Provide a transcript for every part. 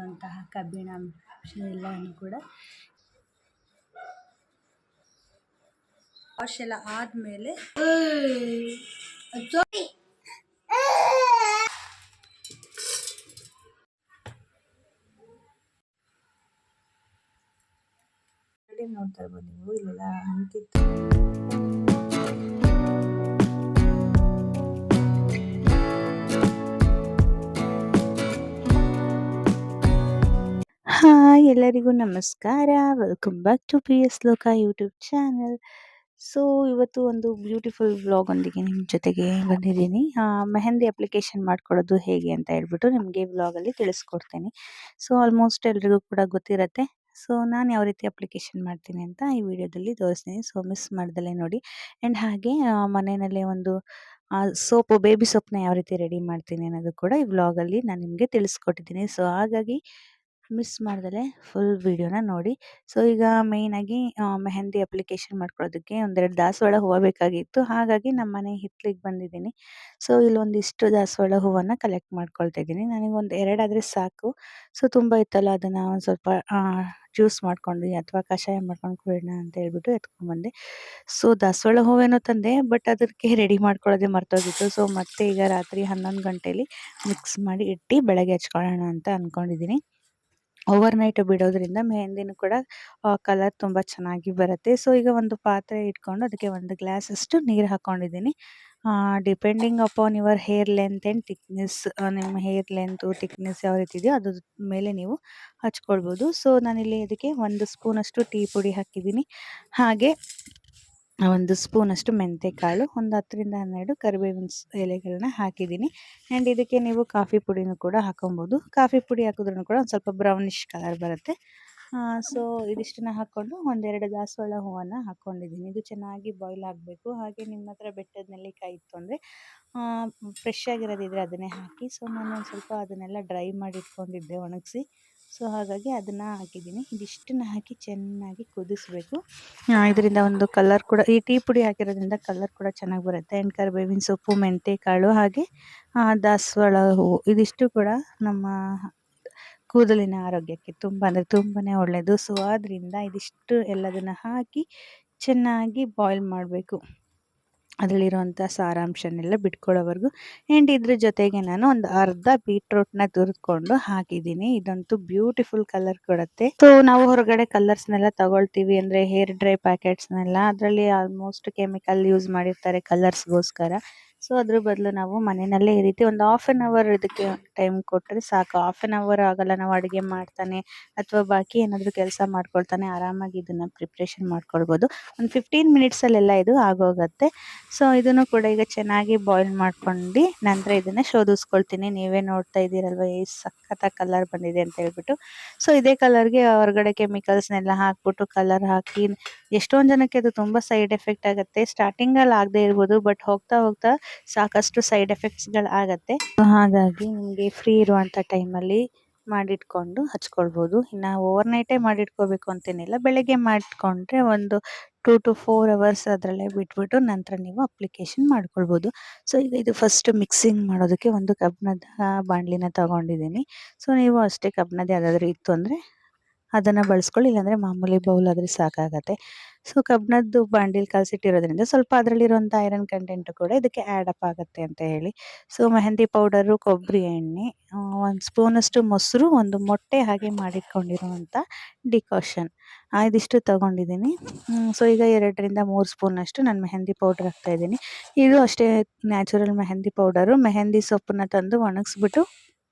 ಬೇಕಾಗಿರುವಂತಹ ಕಬ್ಬಿಣಾಂಶ ಎಲ್ಲವನ್ನು ಕೂಡ ವಾಶ್ ಎಲ್ಲ ಆದಮೇಲೆ ನೋಡ್ತಾ ಇರ್ಬೋದು ನೀವು ಇಲ್ಲೆಲ್ಲ ಅಂತಿತ್ತು. ಹಾಯ್, ಎಲ್ಲರಿಗೂ ನಮಸ್ಕಾರ. Welcome back to P S Loka YouTube channel. So ಇವತ್ತು ಒಂದು ಬ್ಯೂಟಿಫುಲ್ ವ್ಲಾಗ್ ಒಂದಿಗೆ ನಿಮ್ಮ ಜೊತೆಗೆ ಬಂದಿದ್ದೀನಿ. ಮೆಹಂದಿ ಅಪ್ಲಿಕೇಶನ್ ಮಾಡ್ಕೊಳ್ಳೋದು ಹೇಗೆ ಅಂತ ಹೇಳ್ಬಿಟ್ಟು ನಿಮಗೆ ವ್ಲಾಗಲ್ಲಿ ತಿಳಿಸ್ಕೊಡ್ತೀನಿ. ಸೊ ಆಲ್ಮೋಸ್ಟ್ ಎಲ್ರಿಗೂ ಕೂಡ ಗೊತ್ತಿರುತ್ತೆ. ಸೊ ನಾನು ಯಾವ ರೀತಿ ಅಪ್ಲಿಕೇಶನ್ ಮಾಡ್ತೀನಿ ಅಂತ ಈ ವಿಡಿಯೋದಲ್ಲಿ ತೋರಿಸ್ತೀನಿ. ಸೊ ಮಿಸ್ ಮಾಡ್ದಲೇ ನೋಡಿ. ಆ್ಯಂಡ್ ಹಾಗೆ ಮನೆಯಲ್ಲೇ ಒಂದು ಸೋಪು, ಬೇಬಿ ಸೋಪ್ನ ಯಾವ ರೀತಿ ರೆಡಿ ಮಾಡ್ತೀನಿ ಅನ್ನೋದು ಕೂಡ ಈ ವ್ಲಾಗಲ್ಲಿ ನಾನು ನಿಮಗೆ ತಿಳಿಸ್ಕೊಟ್ಟಿದ್ದೀನಿ. ಸೊ ಹಾಗಾಗಿ ಮಿಸ್ ಮಾಡ್ದಲೇ ಫುಲ್ ವಿಡಿಯೋನ ನೋಡಿ. ಸೊ ಈಗ ಮೇಯ್ನಾಗಿ ಮೆಹಂದಿ ಅಪ್ಲಿಕೇಶನ್ ಮಾಡ್ಕೊಳ್ಳೋದಕ್ಕೆ ಒಂದೆರಡು ದಾಸವಾಳ ಹೂವು ಬೇಕಾಗಿತ್ತು. ಹಾಗಾಗಿ ನಮ್ಮ ಮನೆ ಹಿತ್ಲಿಗೆ ಬಂದಿದ್ದೀನಿ. ಸೊ ಇಲ್ಲೊಂದಿಷ್ಟು ದಾಸವಾಳ ಹೂವನ್ನು ಕಲೆಕ್ಟ್ ಮಾಡ್ಕೊಳ್ತಾ ಇದ್ದೀನಿ. ನನಗೊಂದು ಎರಡಾದರೆ ಸಾಕು. ಸೊ ತುಂಬ ಇತ್ತಲ್ಲ, ಅದನ್ನು ಒಂದು ಸ್ವಲ್ಪ ಜ್ಯೂಸ್ ಮಾಡ್ಕೊಂಡು ಅಥವಾ ಕಷಾಯ ಮಾಡ್ಕೊಂಡು ಕುಡಿಯೋಣ ಅಂತ ಹೇಳ್ಬಿಟ್ಟು ಎತ್ಕೊಂಡ್ಬಂದೆ. ಸೊ ದಾಸವಾಳ ಹೂವೇನೋ ತಂದೆ, ಬಟ್ ಅದಕ್ಕೆ ರೆಡಿ ಮಾಡ್ಕೊಳ್ಳೋದೇ ಮರ್ತೋಗಿತ್ತು. ಸೊ ಮತ್ತೆ ಈಗ ರಾತ್ರಿ 11 ಗಂಟೆಯಲ್ಲಿ ಮಿಕ್ಸ್ ಮಾಡಿ ಇಟ್ಟು ಬೆಳಗ್ಗೆ ಹಚ್ಕೊಳ್ಳೋಣ ಅಂತ ಅಂದ್ಕೊಂಡಿದ್ದೀನಿ. ಓವರ್ ನೈಟ್ ಬಿಡೋದ್ರಿಂದ ಮೆಹಂದಿನೂ ಕೂಡ ಕಲರ್ ತುಂಬ ಚೆನ್ನಾಗಿ ಬರುತ್ತೆ. ಸೊ ಈಗ ಒಂದು ಪಾತ್ರೆ ಇಟ್ಕೊಂಡು ಅದಕ್ಕೆ ಒಂದು ಗ್ಲಾಸಷ್ಟು ನೀರು ಹಾಕ್ಕೊಂಡಿದ್ದೀನಿ. Depending upon your hair length and thickness, ನಿಮ್ಮ ಹೇರ್ ಲೆಂತು ಥಿಕ್ನೆಸ್ ಯಾವ ರೀತಿ ಇದೆಯೋ ಅದ್ರ ಮೇಲೆ ನೀವು ಹಚ್ಕೊಳ್ಬೋದು. ಸೊ ನಾನಿಲ್ಲಿ ಇದಕ್ಕೆ 1 ಸ್ಪೂನಷ್ಟು ಟೀ ಪುಡಿ ಹಾಕಿದ್ದೀನಿ. ಹಾಗೆ 1 ಸ್ಪೂನಷ್ಟು ಮೆಂತೆಕಾಳು, ಒಂದು 10ರಿಂದ 12 ಕರಿಬೇವಿನ ಎಲೆಗಳನ್ನ ಹಾಕಿದ್ದೀನಿ. ಆ್ಯಂಡ್ ಇದಕ್ಕೆ ನೀವು ಕಾಫಿ ಪುಡಿನೂ ಕೂಡ ಹಾಕೊಬೋದು. ಕಾಫಿ ಪುಡಿ ಹಾಕಿದ್ರೂ ಕೂಡ ಒಂದು ಸ್ವಲ್ಪ ಬ್ರೌನಿಷ್ ಕಲರ್ ಬರುತ್ತೆ. ಸೊ ಇದಿಷ್ಟನ್ನ ಹಾಕ್ಕೊಂಡು ಒಂದೆರಡು ದಾಸವಾಳ ಹೂವನ್ನು ಹಾಕ್ಕೊಂಡಿದ್ದೀನಿ. ಇದು ಚೆನ್ನಾಗಿ ಬಾಯ್ಲ್ ಆಗಬೇಕು. ಹಾಗೆ ನಿಮ್ಮ ಹತ್ರ ಬೆಟ್ಟದ ನೆಲ್ಲಿಕಾಯಿ ಇತ್ತು ಅಂದರೆ ಫ್ರೆಶ್ ಆಗಿರೋದಿದ್ರೆ ಅದನ್ನೇ ಹಾಕಿ. ಸೊ ನಾನು ಒಂದು ಸ್ವಲ್ಪ ಅದನ್ನೆಲ್ಲ ಡ್ರೈ ಮಾಡಿ ಇಟ್ಕೊಂಡಿದ್ದೆ, ಒಣಗಿಸಿ. ಸೊ ಹಾಗಾಗಿ ಅದನ್ನು ಹಾಕಿದ್ದೀನಿ. ಇದಿಷ್ಟನ್ನು ಹಾಕಿ ಚೆನ್ನಾಗಿ ಕುದಿಸ್ಬೇಕು. ಇದರಿಂದ ಒಂದು ಕಲರ್ ಕೂಡ, ಈ ಟೀ ಪುಡಿ ಹಾಕಿರೋದ್ರಿಂದ ಕಲರ್ ಕೂಡ ಚೆನ್ನಾಗಿ ಬರುತ್ತೆ. ಆ್ಯಂಡ್ ಕರಿಬೇವಿನ ಸೊಪ್ಪು, ಮೆಂತೆಕಾಳು ಹಾಗೆ ದಾಸವಾಳ ಹೂವು ಇದಿಷ್ಟು ಕೂಡ ನಮ್ಮ ಕೂದಲಿನ ಆರೋಗ್ಯಕ್ಕೆ ತುಂಬ ಅಂದರೆ ತುಂಬಾ ಒಳ್ಳೆಯದು. ಸೊ ಆದ್ದರಿಂದ ಇದಿಷ್ಟು ಎಲ್ಲದನ್ನು ಹಾಕಿ ಚೆನ್ನಾಗಿ ಬಾಯ್ಲ್ ಮಾಡಬೇಕು, ಅದರಲ್ಲಿರುವಂಥ ಸಾರಾಂಶನೆಲ್ಲ ಬಿಟ್ಕೊಳ್ಳೋವರೆಗೂ. ಆ್ಯಂಡ್ ಇದ್ರ ಜೊತೆಗೆ ನಾನು ಒಂದು ಅರ್ಧ ಬೀಟ್ರೂಟ್ನ ತುರಿದ್ಕೊಂಡು ಹಾಕಿದ್ದೀನಿ. ಇದಂತೂ ಬ್ಯೂಟಿಫುಲ್ ಕಲರ್ ಕೊಡುತ್ತೆ. ಸೊ ನಾವು ಹೊರಗಡೆ ಕಲರ್ಸ್ನೆಲ್ಲ ತಗೊಳ್ತೀವಿ ಅಂದರೆ ಹೇರ್ ಡ್ರೈ ಪ್ಯಾಕೆಟ್ಸ್ನೆಲ್ಲ, ಅದರಲ್ಲಿ ಆಲ್ಮೋಸ್ಟ್ ಕೆಮಿಕಲ್ ಯೂಸ್ ಮಾಡಿರ್ತಾರೆ ಕಲರ್ಸ್ಗೋಸ್ಕರ. ಸೊ ಅದ್ರ ಬದಲು ನಾವು ಮನೆಯಲ್ಲೇ ಈ ರೀತಿ ಒಂದು 1/2 ಅವರ್ ಇದಕ್ಕೆ ಟೈಮ್ ಕೊಟ್ಟರೆ ಸಾಕು. 1/2 ಅವರ್ ಆಗಲ್ಲ, ನಾವು ಅಡುಗೆ ಮಾಡ್ತಾನೆ ಅಥವಾ ಬಾಕಿ ಏನಾದರೂ ಕೆಲಸ ಮಾಡ್ಕೊಳ್ತಾನೆ ಆರಾಮಾಗಿ ಇದನ್ನು ಪ್ರಿಪ್ರೇಷನ್ ಮಾಡ್ಕೊಳ್ಬೋದು. ಒಂದು 15 ಮಿನಿಟ್ಸಲ್ಲೆಲ್ಲ ಇದು ಆಗೋಗುತ್ತೆ. ಸೊ ಇದನ್ನು ಕೂಡ ಈಗ ಚೆನ್ನಾಗಿ ಬಾಯ್ಲ್ ಮಾಡ್ಕೊಂಡು ನಂತರ ಇದನ್ನು ಶೋಧಿಸ್ಕೊಳ್ತೀನಿ. ನೀವೇ ನೋಡ್ತಾ ಇದ್ದೀರಲ್ವ ಎಷ್ಟು ಸಖತ್ತಾಗಿ ಕಲರ್ ಬಂದಿದೆ ಅಂತ ಹೇಳ್ಬಿಟ್ಟು. ಸೊ ಇದೇ ಕಲರ್ಗೆ ಹೊರಗಡೆ ಕೆಮಿಕಲ್ಸ್ನೆಲ್ಲ ಹಾಕ್ಬಿಟ್ಟು ಕಲರ್ ಹಾಕಿ ಎಷ್ಟೊಂದು ಜನಕ್ಕೆ ಅದು ತುಂಬ ಸೈಡ್ ಎಫೆಕ್ಟ್ ಆಗುತ್ತೆ. ಸ್ಟಾರ್ಟಿಂಗಲ್ಲಿ ಆಗದೆ ಇರ್ಬೋದು, ಬಟ್ ಹೋಗ್ತಾ ಹೋಗ್ತಾ ಸಾಕಷ್ಟು ಸೈಡ್ ಎಫೆಕ್ಟ್ಸ್ಗಳು ಆಗುತ್ತೆ. ಹಾಗಾಗಿ ನಿಮಗೆ ಫ್ರೀ ಇರುವಂಥ ಟೈಮಲ್ಲಿ ಮಾಡಿಟ್ಕೊಂಡು ಹಚ್ಕೊಳ್ಬೋದು. ಇನ್ನು ಓವರ್ ನೈಟೇ ಮಾಡಿಟ್ಕೋಬೇಕು ಅಂತೇನಿಲ್ಲ, ಬೆಳಗ್ಗೆ ಮಾಡಿಟ್ಕೊಂಡ್ರೆ ಒಂದು 2 to 4 ಅವರ್ಸ್ ಅದರಲ್ಲೇ ಬಿಟ್ಬಿಟ್ಟು ನಂತರ ನೀವು ಅಪ್ಲಿಕೇಶನ್ ಮಾಡ್ಕೊಳ್ಬೋದು. ಸೊ ಈಗ ಇದು ಫಸ್ಟ್ ಮಿಕ್ಸಿಂಗ್ ಮಾಡೋದಕ್ಕೆ ಒಂದು ಕಬ್ಬಿಣದ ಬಾಣಲಿನ ತಗೊಂಡಿದ್ದೀನಿ. ಸೊ ನೀವು ಅಷ್ಟೇ ಕಬ್ಬಿಣದ ಯಾವುದಾದ್ರೂ ಇತ್ತು ಅಂದರೆ ಅದನ್ನು ಬಳಸ್ಕೊಳ್ಳಿ, ಇಲ್ಲಾಂದರೆ ಮಾಮೂಲಿ ಬೌಲ್ ಆದರೆ ಸಾಕಾಗತ್ತೆ. ಸೊ ಕಬ್ಬಿಣದ್ದು ಬಾಂಡಿಲ್ ಕಲಸಿಟ್ಟಿರೋದ್ರಿಂದ ಸ್ವಲ್ಪ ಅದರಲ್ಲಿರುವಂಥ ಐರನ್ ಕಂಟೆಂಟು ಕೂಡ ಇದಕ್ಕೆ ಆ್ಯಡ್ ಅಪ್ ಆಗುತ್ತೆ ಅಂತ ಹೇಳಿ. ಸೊ ಮೆಹಂದಿ ಪೌಡರು, ಕೊಬ್ಬರಿ ಎಣ್ಣೆ, 1 ಸ್ಪೂನಷ್ಟು ಮೊಸರು, ಒಂದು ಮೊಟ್ಟೆ ಹಾಗೆ ಮಾಡಿಟ್ಕೊಂಡಿರುವಂಥ ಡಿಕಾಷನ್, ಇದಿಷ್ಟು ತೊಗೊಂಡಿದ್ದೀನಿ. ಸೊ ಈಗ 2ರಿಂದ 3 ಸ್ಪೂನಷ್ಟು ನಾನು ಮೆಹಂದಿ ಪೌಡ್ರ್ ಹಾಕ್ತಾಯಿದ್ದೀನಿ. ಇದು ಅಷ್ಟೇ ನ್ಯಾಚುರಲ್ ಮೆಹಂದಿ ಪೌಡರು. ಮೆಹಂದಿ ಸೊಪ್ಪನ್ನ ತಂದು ಒಣಗಿಸ್ಬಿಟ್ಟು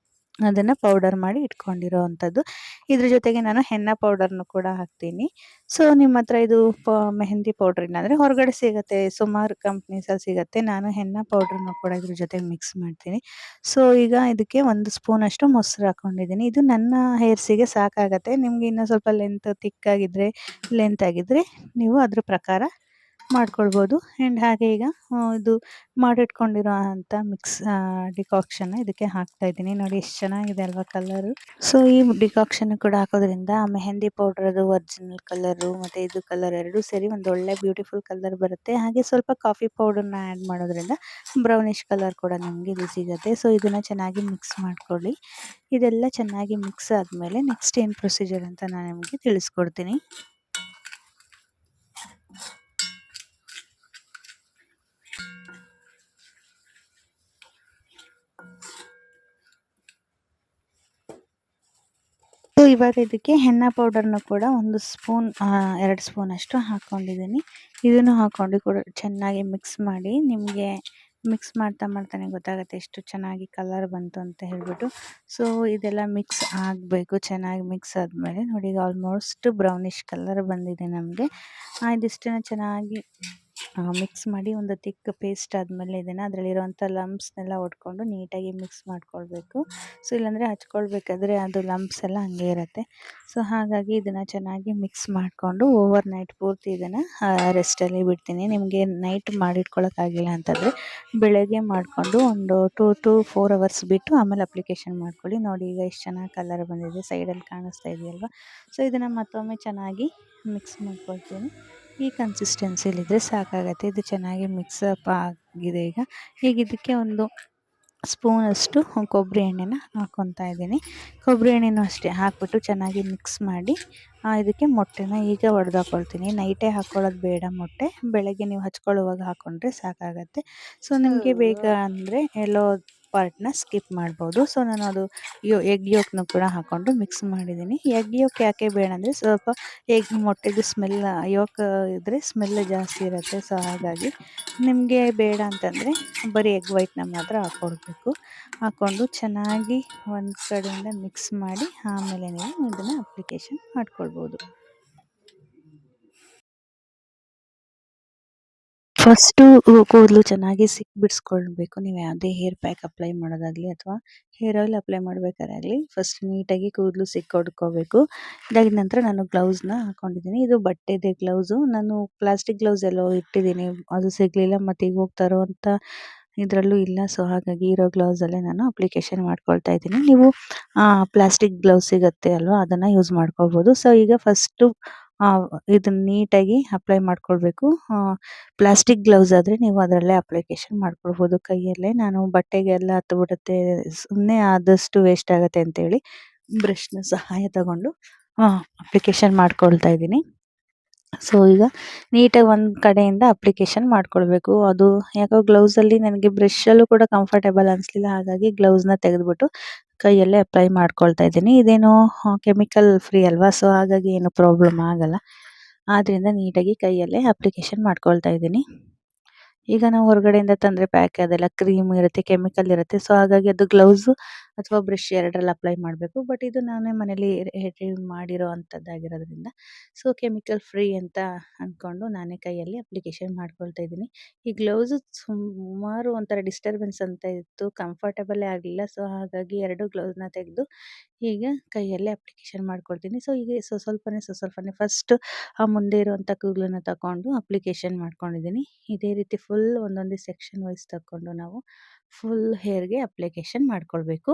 ಅದನ್ನು ಪೌಡರ್ ಮಾಡಿ ಇಟ್ಕೊಂಡಿರೋ ಅಂಥದ್ದು. ಇದ್ರ ಜೊತೆಗೆ ನಾನು ಹೆನ್ನ ಪೌಡರ್ನು ಕೂಡ ಹಾಕ್ತೀನಿ. ಸೊ ನಿಮ್ಮ ಹತ್ರ ಇದು ಮೆಹಂದಿ ಪೌಡ್ರ್ ಇಲ್ಲಾಂದರೆ ಹೊರಗಡೆ ಸಿಗುತ್ತೆ, ಸುಮಾರು ಕಂಪ್ನೀಸಲ್ಲಿ ಸಿಗುತ್ತೆ. ನಾನು ಹೆನ್ನ ಪೌಡ್ರನ್ನು ಕೂಡ ಇದ್ರ ಜೊತೆಗೆ ಮಿಕ್ಸ್ ಮಾಡ್ತೀನಿ. ಸೊ ಈಗ ಇದಕ್ಕೆ 1 ಸ್ಪೂನಷ್ಟು ಮೊಸರು ಹಾಕ್ಕೊಂಡಿದ್ದೀನಿ. ಇದು ನನ್ನ ಹೇರ್ಸಿಗೆ ಸಾಕಾಗತ್ತೆ. ನಿಮಗೆ ಇನ್ನೂ ಸ್ವಲ್ಪ ಲೆಂತ್ ಆಗಿದ್ದರೆ ನೀವು ಅದ್ರ ಪ್ರಕಾರ ಮಾಡ್ಕೊಳ್ಬೋದು. ಆ್ಯಂಡ್ ಹಾಗೆ ಈಗ ಇದು ಮಾಡಿಟ್ಕೊಂಡಿರೋ ಅಂಥ ಡಿಕಾಕ್ಷನ್ನ ಇದಕ್ಕೆ ಹಾಕ್ತಾ ಇದ್ದೀನಿ. ನೋಡಿ ಎಷ್ಟು ಚೆನ್ನಾಗಿದೆ ಅಲ್ವಾ ಕಲರು. ಸೊ ಈ ಡಿಕಾಕ್ಷನ್ ಕೂಡ ಹಾಕೋದ್ರಿಂದ ಮೆಹಂದಿ ಪೌಡ್ರದು ಒರಿಜಿನಲ್ ಕಲರು ಮತ್ತು ಇದು ಕಲರ್ ಎರಡೂ ಸೇರಿ ಒಂದು ಒಳ್ಳೆ ಬ್ಯೂಟಿಫುಲ್ ಕಲರ್ ಬರುತ್ತೆ. ಹಾಗೆ ಸ್ವಲ್ಪ ಕಾಫಿ ಪೌಡರ್ನ ಆ್ಯಡ್ ಮಾಡೋದ್ರಿಂದ ಬ್ರೌನಿಷ್ ಕಲರ್ ಕೂಡ ನಮಗೆ ಇದು ಸಿಗುತ್ತೆ. ಸೊ ಇದನ್ನು ಚೆನ್ನಾಗಿ ಮಿಕ್ಸ್ ಮಾಡ್ಕೊಳ್ಳಿ. ಇದೆಲ್ಲ ಚೆನ್ನಾಗಿ ಮಿಕ್ಸ್ ಆದಮೇಲೆ ನೆಕ್ಸ್ಟ್ ಏನು ಪ್ರೊಸೀಜರ್ ಅಂತ ನಾನು ನಿಮಗೆ ತಿಳಿಸ್ಕೊಡ್ತೀನಿ. ಸೊ ಇವಾಗ ಇದಕ್ಕೆ ಹೆನ್ನ ಪೌಡರ್ನ ಕೂಡ 1 ಸ್ಪೂನ್ 2 ಸ್ಪೂನಷ್ಟು ಹಾಕ್ಕೊಂಡಿದ್ದೀನಿ. ಇದನ್ನು ಹಾಕ್ಕೊಂಡು ಕೂಡ ಚೆನ್ನಾಗಿ ಮಿಕ್ಸ್ ಮಾಡಿ. ನಿಮಗೆ ಮಿಕ್ಸ್ ಮಾಡ್ತಾನೆ ಗೊತ್ತಾಗುತ್ತೆ ಎಷ್ಟು ಚೆನ್ನಾಗಿ ಕಲರ್ ಬಂತು ಅಂತ ಹೇಳ್ಬಿಟ್ಟು. ಸೊ ಇದೆಲ್ಲ ಮಿಕ್ಸ್ ಆಗಬೇಕು. ಚೆನ್ನಾಗಿ ಮಿಕ್ಸ್ ಆದಮೇಲೆ ನೋಡಿ ಈಗ ಆಲ್ಮೋಸ್ಟ್ ಬ್ರೌನಿಷ್ ಕಲರ್ ಬಂದಿದೆ ನಮಗೆ. ಇದಿಷ್ಟನ್ನು ಚೆನ್ನಾಗಿ ಮಿಕ್ಸ್ ಮಾಡಿ ಒಂದು ತಿಕ್ ಪೇಸ್ಟ್ ಆದಮೇಲೆ ಇದನ್ನು ಅದರಲ್ಲಿರುವಂಥ ಲಂಪ್ಸ್ನೆಲ್ಲ ಹೊಡ್ಕೊಂಡು ನೀಟಾಗಿ ಮಿಕ್ಸ್ ಮಾಡ್ಕೊಳ್ಬೇಕು. ಸೊ ಇಲ್ಲಾಂದರೆ ಹಚ್ಕೊಳ್ಬೇಕಾದ್ರೆ ಅದು ಲಂಪ್ಸ್ ಎಲ್ಲ ಹಂಗೆ ಇರುತ್ತೆ. ಸೊ ಹಾಗಾಗಿ ಇದನ್ನು ಚೆನ್ನಾಗಿ ಮಿಕ್ಸ್ ಮಾಡಿಕೊಂಡು ಓವರ್ ನೈಟ್ ಪೂರ್ತಿ ಇದನ್ನು ರೆಸ್ಟಲ್ಲಿ ಬಿಡ್ತೀನಿ. ನಿಮಗೆ ನೈಟ್ ಮಾಡಿಟ್ಕೊಳ್ಳೋಕ್ಕಾಗಿಲ್ಲ ಅಂತಂದರೆ ಬೆಳಗ್ಗೆ ಮಾಡಿಕೊಂಡು ಒಂದು 2 to 4 ಅವರ್ಸ್ ಬಿಟ್ಟು ಆಮೇಲೆ ಅಪ್ಲಿಕೇಶನ್ ಮಾಡ್ಕೊಳ್ಳಿ. ನೋಡಿ ಈಗ ಎಷ್ಟು ಚೆನ್ನಾಗಿ ಕಲರ್ ಬಂದಿದೆ, ಸೈಡಲ್ಲಿ ಕಾಣಿಸ್ತಾ ಇದೆಯಲ್ವ. ಸೊ ಇದನ್ನು ಮತ್ತೊಮ್ಮೆ ಚೆನ್ನಾಗಿ ಮಿಕ್ಸ್ ಮಾಡ್ಕೊಳ್ತೀನಿ. ಈ ಕನ್ಸಿಸ್ಟೆನ್ಸಿಲಿದ್ದರೆ ಸಾಕಾಗತ್ತೆ. ಇದು ಚೆನ್ನಾಗಿ ಮಿಕ್ಸಪ್ ಆಗಿದೆ. ಈಗ ಇದಕ್ಕೆ ಒಂದು ಸ್ಪೂನಷ್ಟು ಕೊಬ್ಬರಿ ಎಣ್ಣೆನ ಹಾಕ್ಕೊತಾ ಇದ್ದೀನಿ. ಕೊಬ್ಬರಿ ಎಣ್ಣೆನೂ ಅಷ್ಟೇ ಹಾಕ್ಬಿಟ್ಟು ಚೆನ್ನಾಗಿ ಮಿಕ್ಸ್ ಮಾಡಿ ಇದಕ್ಕೆ ಮೊಟ್ಟೆನ ಈಗ ಒಡೆದಾಕೊಳ್ತೀನಿ. ನೈಟೇ ಹಾಕ್ಕೊಳ್ಳೋದು ಬೇಡ ಮೊಟ್ಟೆ, ಬೆಳಗ್ಗೆ ನೀವು ಹಚ್ಕೊಳ್ಳುವಾಗ ಹಾಕ್ಕೊಂಡ್ರೆ ಸಾಕಾಗತ್ತೆ. ಸೊ ನಿಮಗೆ ಬೇಗ ಅಂದರೆ ಎಲ್ಲೋ ಪಾರ್ಟ್ನ ಸ್ಕಿಪ್ ಮಾಡ್ಬೋದು. ಸೊ ನಾನು ಅದು ಎಗ್ ಯೋಕ್ನು ಕೂಡ ಹಾಕ್ಕೊಂಡು ಮಿಕ್ಸ್ ಮಾಡಿದ್ದೀನಿ. ಎಗ್ ಯೋಕ್ ಯಾಕೆ ಬೇಡ ಅಂದರೆ ಸ್ವಲ್ಪ ಮೊಟ್ಟೆದು ಸ್ಮೆಲ್ ಯೋಕ್ ಇದ್ದರೆ ಸ್ಮೆಲ್ ಜಾಸ್ತಿ ಇರುತ್ತೆ. ಸೊ ಹಾಗಾಗಿ ನಿಮಗೆ ಬೇಡ ಅಂತಂದರೆ ಬರೀ ಎಗ್ ವೈಟ್ನ ಮಾತ್ರ ಹಾಕ್ಕೊಂಡು ಚೆನ್ನಾಗಿ ಒಂದು ಕಡೆಯಿಂದ ಮಿಕ್ಸ್ ಮಾಡಿ ಆಮೇಲೆ ನೀವು ಇದನ್ನು ಅಪ್ಲಿಕೇಶನ್ ಮಾಡ್ಕೊಳ್ಬೋದು. ಫಸ್ಟು ಕೂದಲು ಚೆನ್ನಾಗಿ ಬಿಡಿಸ್ಕೊಳ್ಬೇಕು. ನೀವು ಯಾವುದೇ ಹೇರ್ ಪ್ಯಾಕ್ ಅಪ್ಲೈ ಮಾಡೋದಾಗಲಿ ಅಥವಾ ಹೇರ್ ಆಯಿಲ್ ಅಪ್ಲೈ ಮಾಡಬೇಕಾದಾಗಲಿ ಫಸ್ಟ್ ನೀಟಾಗಿ ಕೂದಲು ಹೊಡ್ಕೋಬೇಕು. ಇದಾದ ನಂತರ ನಾನು ಗ್ಲೌಸ್ನ ಹಾಕ್ಕೊಂಡಿದ್ದೀನಿ. ಇದು ಬಟ್ಟೆದೇ ಗ್ಲೌಸು. ನಾನು ಪ್ಲಾಸ್ಟಿಕ್ ಗ್ಲೌಸ್ ಎಲ್ಲೋ ಇಟ್ಟಿದ್ದೀನಿ, ಅದು ಸಿಗಲಿಲ್ಲ. ಮತ್ತು ಈಗ ಹೋಗ್ತಾ ಇರೋವಂಥ ಇದರಲ್ಲೂ ಇಲ್ಲ. ಸೊ ಹಾಗಾಗಿ ಇರೋ ಗ್ಲೌಸಲ್ಲೇ ನಾನು ಅಪ್ಲಿಕೇಶನ್ ಮಾಡ್ಕೊಳ್ತಾ ಇದ್ದೀನಿ. ನೀವು ಪ್ಲಾಸ್ಟಿಕ್ ಗ್ಲೌಸ್ ಸಿಗುತ್ತೆ ಅಲ್ವಾ, ಅದನ್ನು ಯೂಸ್ ಮಾಡ್ಕೊಳ್ಬೋದು. ಸೊ ಈಗ ಫಸ್ಟು ಇದನ್ನು ನೀಟಾಗಿ ಅಪ್ಲೈ ಮಾಡ್ಕೊಳ್ಬೇಕು. ಪ್ಲಾಸ್ಟಿಕ್ ಗ್ಲೌಸ್ ಆದರೆ ನೀವು ಅದರಲ್ಲೇ ಅಪ್ಲಿಕೇಶನ್ ಮಾಡ್ಕೊಳ್ಬೋದು ಕೈಯಲ್ಲೇ. ನಾನು ಬಟ್ಟೆಗೆಲ್ಲ ಹತ್ಬಿಡುತ್ತೆ, ಸುಮ್ಮನೆ ಆದಷ್ಟು ವೇಸ್ಟ್ ಆಗುತ್ತೆ ಅಂತೇಳಿ ಬ್ರಷ್ನ ಸಹಾಯ ತಗೊಂಡು ಅಪ್ಲಿಕೇಶನ್ ಮಾಡ್ಕೊಳ್ತಾ ಇದ್ದೀನಿ. ಸೊ ಈಗ ನೀಟಾಗಿ ಒಂದು ಕಡೆಯಿಂದ ಅಪ್ಲಿಕೇಶನ್ ಮಾಡ್ಕೊಳ್ಬೇಕು. ಅದು ಯಾಕೋ ಗ್ಲೌಸಲ್ಲಿ ನನಗೆ ಬ್ರಷಲ್ಲೂ ಕೂಡ ಕಂಫರ್ಟೇಬಲ್ ಅನಿಸ್ಲಿಲ್ಲ. ಹಾಗಾಗಿ ಗ್ಲೌಸ್ನ ತೆಗೆದುಬಿಟ್ಟು ಕೈಯಲ್ಲೇ ಅಪ್ಲೈ ಮಾಡ್ಕೊಳ್ತಾ ಇದ್ದೀನಿ. ಇದೇನೋ ಕೆಮಿಕಲ್ ಫ್ರೀ ಅಲ್ವಾ, ಸೊ ಹಾಗಾಗಿ ಏನು ಪ್ರಾಬ್ಲಮ್ ಆಗಲ್ಲ. ಆದ್ದರಿಂದ ನೀಟಾಗಿ ಕೈಯಲ್ಲೇ ಅಪ್ಲಿಕೇಶನ್ ಮಾಡ್ಕೊಳ್ತಾ ಇದ್ದೀನಿ. ಈಗ ನಾವು ಹೊರಗಡೆಯಿಂದ ತಂದರೆ ಪ್ಯಾಕ್ ಅದೆಲ್ಲ ಕ್ರೀಮ್ ಇರುತ್ತೆ, ಕೆಮಿಕಲ್ ಇರುತ್ತೆ. ಸೊ ಹಾಗಾಗಿ ಅದು ಗ್ಲೌಸು ಅಥವಾ ಬ್ರಷ್ ಎರಡರಲ್ಲಿ ಅಪ್ಲೈ ಮಾಡಬೇಕು. ಬಟ್ ಇದು ನಾನೇ ಮನೇಲಿ ರೆಡಿ ಮಾಡಿರೋ ಅಂಥದ್ದಾಗಿರೋದ್ರಿಂದ ಸೊ ಕೆಮಿಕಲ್ ಫ್ರೀ ಅಂತ ಅಂದ್ಕೊಂಡು ನಾನೇ ಕೈಯಲ್ಲಿ ಅಪ್ಲಿಕೇಶನ್ ಮಾಡ್ಕೊಳ್ತಾ ಇದ್ದೀನಿ. ಈ ಗ್ಲೌಸು ಸುಮಾರು ಒಂಥರ ಡಿಸ್ಟರ್ಬೆನ್ಸ್ ಅಂತ ಇತ್ತು, ಕಂಫರ್ಟಬಲೇ ಆಗಲಿಲ್ಲ. ಸೊ ಹಾಗಾಗಿ 2 ಗ್ಲೌಸ್ನ ತೆಗೆದು ಈಗ ಕೈಯಲ್ಲೇ ಅಪ್ಲಿಕೇಶನ್ ಮಾಡ್ಕೊಳ್ತೀನಿ. ಸೊ ಈಗ ಸ್ವಲ್ಪನೇ ಫಸ್ಟ್ ಮುಂದೆ ಇರುವಂಥ ಕೂದಲನ್ನ ತಗೊಂಡು ಅಪ್ಲಿಕೇಶನ್ ಮಾಡ್ಕೊಂಡಿದ್ದೀನಿ. ಇದೇ ರೀತಿ ಫುಲ್ ಒಂದೊಂದೇ ಸೆಕ್ಷನ್ ವೈಸ್ ತಗೊಂಡು ನಾವು ಫುಲ್ ಹೇರ್ಗೆ ಅಪ್ಲಿಕೇಶನ್ ಮಾಡ್ಕೊಳ್ಬೇಕು.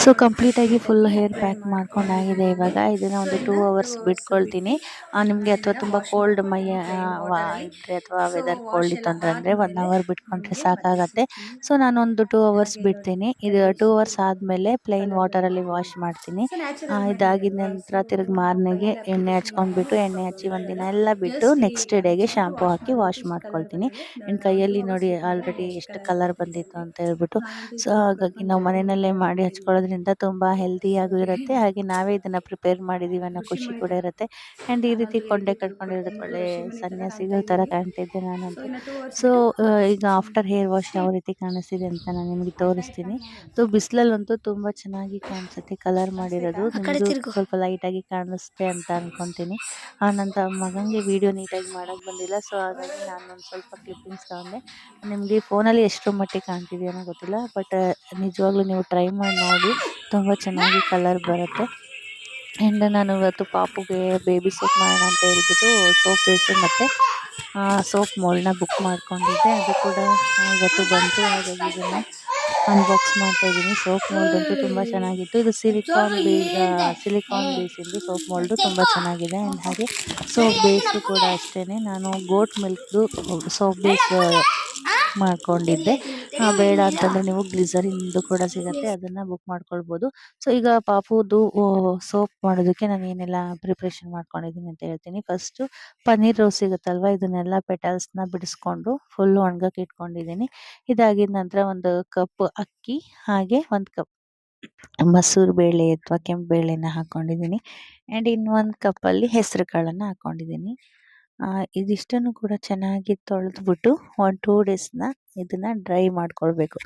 ಸೊ ಕಂಪ್ಲೀಟಾಗಿ ಫುಲ್ ಹಾಕಿ ಹೇರ್ ಅಪ್ಲೈ ಪ್ಯಾಕ್ ಮಾಡ್ಕೊಂಡಾಗಿದೆ. ಮಾಡ್ಕೊಂಡಿದ್ದೀನಿ. ಇವಾಗ ಇದನ್ನು ಸೊ ಒಂದು 2 ಇದನ್ನ 2 ಅವರ್ಸ್ ಅವರ್ಸ್ ಬಿಟ್ಕೊಳ್ತೀನಿ. ಬಿಟ್ಟು ನಿಮಗೆ ಅಥವಾ ಇದನ್ನ ತುಂಬ ವಾಶ್ ಕೋಲ್ಡ್ ಮೈ ಮಾಡ್ಕೊತೀನಿ ಪ್ಲೇನ್ ವಾಟರಲ್ಲಿ. ಇದ್ದರೆ ಅಥವಾ ಸೊ ವೆದರ್ ಕೋಲ್ಡ್ ವಾಶ್ ಇತ್ತು ಎಲ್ಲ ಅಂತಂದರೆ 1 ಆದಮೇಲೆ ಅವರ್ ಬಿಟ್ಕೊಂಡ್ರೆ ನಿಮಗೆ ಮತ್ತೆ ಸಾಕಾಗತ್ತೆ. ಸಿಗ್ತೀನಿ. ಸೊ ನಾನೊಂದು 2 ಅವರ್ಸ್ ಹಾಗೆ ನೋಡಿ ಬಿಡ್ತೀನಿ. ಇದು ಹೇಗೆ 2 ಎಷ್ಟು ಅವರ್ಸ್ ಆದಮೇಲೆ ಪ್ಲೇನ್ ಕಲರ್ ವಾಟರಲ್ಲಿ ವಾಶ್ ಮಾಡ್ತೀನಿ. ಸೊ ನ್ಯಾಚುರಲ್ ಮೆಥಡ್ ಇದಾಗಿದ ಅಲ್ವಾ. ಸೊ ನಂತರ ತಿರುಗಿ ನಾವು ಮಾರನೆಗೆ ಕೈಯಲ್ಲಿ ಎಣ್ಣೆ ಅಪ್ಲಿಕೇಶನ್ ಹಚ್ಕೊಂಡ್ಬಿಟ್ಟು, ಮಾಡಿಕೊಂಡು ಎಣ್ಣೆ ಹಚ್ಚಿ ಪ್ರಾಬ್ಲಮ್ ಒಂದಿನ ಇರಲ್ಲ. ಎಲ್ಲ ಬಿಟ್ಟು ಜಸ್ಟ್ ನೆಕ್ಸ್ಟ್ ಡೇಗೆ ಹಚ್ಬಿಟ್ಟು ಶಾಂಪೂ ಹಾಕಿ ಮಾಡೋದಕ್ಕೆ ವಾಶ್ ಇಷ್ಟು ಕಲರ್ ಮಾಡ್ಕೊಳ್ತೀನಿ. ಬಂದಿದೆ. ಆ್ಯಂಡ್ ನಾವು 2 ಕೈಯಲ್ಲಿ ಅವರ್ಸ್ ನೋಡಿ ಬಿಟ್ಟಿದ್ರೆ ಆಲ್ರೆಡಿ ಎಷ್ಟು ಎಷ್ಟು ಕಲರ್ ಕಲರ್ ಬರ್ತಿದೆ ಬಂದಿತ್ತು ಅಲ್ಲಿ. ಅಂತ ಹೇಳ್ಬಿಟ್ಟು. ನಾನಂತೂ ಈ ಸೊ ಸೋಪ್ ಹಾಗಾಗಿ ಕಲ್ತ್ಕೊಂಡು ನಾವು 2 ಮನೆಯಲ್ಲೇ ಮಾಡಿ ತಿಂಗಳಾಗ್ಬಿಟ್ಟಿದೆ. ಹಚ್ಕೊಳ್ಳೋದ್ರಿಂದ ತುಂಬ ಸೊ ಹೆಲ್ದಿಯಾಗೂ ಇರುತ್ತೆ, ಹಾಗೆ ನಾವೇ ಇದನ್ನು ಪ್ರಿಪೇರ್ ಮಾಡಿದ್ದೀವಿ ಅನ್ನೋ ಖುಷಿ ಖುಷಿ ಕೂಡ ಆಯ್ತಾ? ಇರುತ್ತೆ. ಆ್ಯಂಡ್ ಈ ರೀತಿ ನಾನಂತೂ ಕೊಂಡೆ ಹೇಳ್ದೆ ಕಟ್ಕೊಂಡಿರೋದಕ್ಕೆ ತಿಳ್ಕೊಳ್ತೀನಿ. ಒಳ್ಳೆ ಋಷಿ ಮನೆ ಥರ ಕಾಣ್ತಾ ಸನ್ಯಾಸಿಗಳ ಥರ ಇದ್ದೀನಿ. ಕಾಣ್ತಿದ್ದೆ ಸೊ ನಾನಂತೂ. ಇನ್ನು 2 ಅವರ್ಸ್ ಸೊ ಬಿಟ್ಟು ಈಗ ಆಫ್ಟರ್ ಹೇರ್ ವಾಶ್ ಯಾವ ರೀತಿ ಕಾಣಿಸ್ತಿದೆ ಅಂತ ನಾನು ನಿಮಗೆ ತೋರಿಸ್ತೀನಿ. ಸೊ ಬಿಸಿಲಲ್ಲಂತೂ ತುಂಬ ಚೆನ್ನಾಗಿ ಕಾಣಿಸುತ್ತೆ ಕಲರ್ ಕಾಣಿಸ್ತೈತಾ? ಮಾಡಿರೋದು. ಆ ಕಡೆ ನಿಮಗೂ ತಿರ್ಗು. ಸ್ವಲ್ಪ ಲೈಟಾಗಿ ಕಾಣಿಸುತ್ತೆ ಅಂತ ಅನ್ಕೊತೀನಿ. ನನ್ನ ಮಗನಿಗೆ ವಿಡಿಯೋ ನೀಟಾಗಿ ಮಾಡೋಕ್ಕೆ ಬಂದಿಲ್ಲ. ಸೊ ಹಾಗಾಗಿ ನಾನು ಒಂದು ಸ್ವಲ್ಪ ಕ್ಲಿಪ್ಪಿಂಗ್ಸ್ ತಗೊಂಡೆ. ನಿಮಗೆ ಫೋನಲ್ಲಿ ಎಷ್ಟರ ಮಟ್ಟಿಗೆ ಕಾಣ್ತಿದೆಯೋ ಗೊತ್ತಿಲ್ಲ, ಬಟ್ ನಿಜವಾಗ್ಲೂ ನೀವು ಟ್ರೈ ಮಾಡಿ ನೋಡಿ, ತುಂಬ ಚೆನ್ನಾಗಿ ಕಲರ್ ಬರುತ್ತೆ. ಆ್ಯಂಡ್ ನಾನು ಇವತ್ತು ಪಾಪುಗೆ ಬೇಬಿ ಸೋಪ್ ಮಾಡೋಣ ಅಂತ ಹೇಳ್ಬಿಟ್ಟು ಸೋಪ್ ಬೇಸು ಮತ್ತು ಸೋಪ್ ಮೋಲ್ಡ್ನ ಬುಕ್ ಮಾಡ್ಕೊಂಡಿದ್ದೆ. ಅದು ಕೂಡ ಇವತ್ತು ಬಂತು. ಹಾಗಾಗಿ ಇದನ್ನು ಅನ್ಬಾಕ್ಸ್ ಮಾಡ್ತಾ ಇದ್ದೀನಿ. ಸೋಪ್ ಮೋಲ್ಡ್ ಅಂತೂ ತುಂಬ ಚೆನ್ನಾಗಿತ್ತು. ಇದು ಸಿಲಿಕಾನ್ ಬೇಸಿಂದು ಸೋಪ್ ಮೋಲ್ಡು ತುಂಬ ಚೆನ್ನಾಗಿದೆ. ಆ್ಯಂಡ್ ಹಾಗೆ ಸೋಪ್ ಬೇಸು ಕೂಡ ಅಷ್ಟೇ, ನಾನು ಗೋಟ್ ಮಿಲ್ಕ್ದು ಸೋಪ್ ಬೇಸ್ ಮಾಡ್ಕೊಂಡಿದ್ದೆ. ಬೇಡ ಅಂತಂದರೆ ನೀವು ಗ್ಲಿಸರಿಂದು ಕೂಡ ಸಿಗುತ್ತೆ, ಅದನ್ನು ಬುಕ್ ಮಾಡ್ಕೊಳ್ಬೋದು. ಸೊ ಈಗ ಪಾಪುದು ಸೋಪ್ ಮಾಡೋದಕ್ಕೆ ನಾನು ಏನೆಲ್ಲ ಪ್ರಿಪ್ರೇಷನ್ ಮಾಡ್ಕೊಂಡಿದ್ದೀನಿ ಅಂತ ಹೇಳ್ತೀನಿ. ಫಸ್ಟು ಪನ್ನೀರ್ ರೋಸ್ ಸಿಗುತ್ತಲ್ವ, ಇದನ್ನೆಲ್ಲ ಪೆಟಲ್ಸ್ನ ಬಿಡಿಸ್ಕೊಂಡು ಫುಲ್ಲು ಒಣಗಕ್ಕೆ ಇಟ್ಕೊಂಡಿದ್ದೀನಿ. ಇದಾಗಿದ ನಂತರ ಒಂದು ಕಪ್ ಅಕ್ಕಿ, ಹಾಗೆ ಒಂದು ಕಪ್ ಮಸೂರು ಬೇಳೆ ಅಥವಾ ಕೆಂಪು ಬೇಳೆನ ಹಾಕ್ಕೊಂಡಿದ್ದೀನಿ. ಆ್ಯಂಡ್ ಇನ್ನೊಂದು ಕಪ್ಪಲ್ಲಿ ಹೆಸರು ಕಾಳನ್ನು ಹಾಕ್ಕೊಂಡಿದ್ದೀನಿ. ಇದಿಷ್ಟನ್ನು ಕೂಡ ಚೆನ್ನಾಗಿ ತೊಳೆದ್ಬಿಟ್ಟು 1-2 ಡೇಸ್ನ ಇದನ್ನು ಡ್ರೈ ಮಾಡ್ಕೊಳ್ಬೇಕು.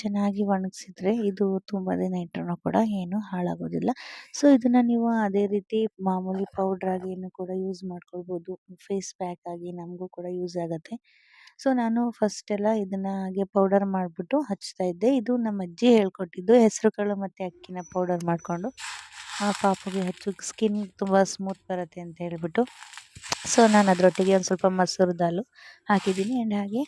ಚೆನ್ನಾಗಿ ಒಣಗಿಸಿದ್ರೆ ಇದು ತುಂಬ ದಿನ ಇಟ್ಟರೂ ಕೂಡ ಏನೂ ಹಾಳಾಗೋದಿಲ್ಲ. ಸೊ ಇದನ್ನು ನೀವು ಅದೇ ರೀತಿ ಮಾಮೂಲಿ ಪೌಡ್ರಾಗಿನೂ ಕೂಡ ಯೂಸ್ ಮಾಡ್ಕೊಳ್ಬೋದು. ಫೇಸ್ ಪ್ಯಾಕ್ ಆಗಿ ನಮಗೂ ಕೂಡ ಯೂಸ್ ಆಗುತ್ತೆ. ಸೊ ನಾನು ಫಸ್ಟೆಲ್ಲ ಇದನ್ನು ಹಾಗೆ ಪೌಡರ್ ಮಾಡಿಬಿಟ್ಟು ಹಚ್ತಾ ಇದ್ದೆ. ಇದು ನಮ್ಮ ಅಜ್ಜಿ ಹೇಳ್ಕೊಟ್ಟಿದ್ದು. ಹೆಸರುಕಾಳು ಮತ್ತು ಅಕ್ಕಿನ ಪೌಡರ್ ಮಾಡಿಕೊಂಡು ಪಾಪುಗೆ ಹಚ್ಚು, ಸ್ಕಿನ್ ತುಂಬ ಸ್ಮೂತ್ ಬರುತ್ತೆ ಅಂತ ಹೇಳ್ಬಿಟ್ಟು. ಸೊ ನಾನು ಅದರೊಟ್ಟಿಗೆ ಒಂದು ಸ್ವಲ್ಪ ಮಸೂರ್ ದಾಲು ಹಾಕಿದ್ದೀನಿ. ಆ್ಯಂಡ್ ಹಾಗೆ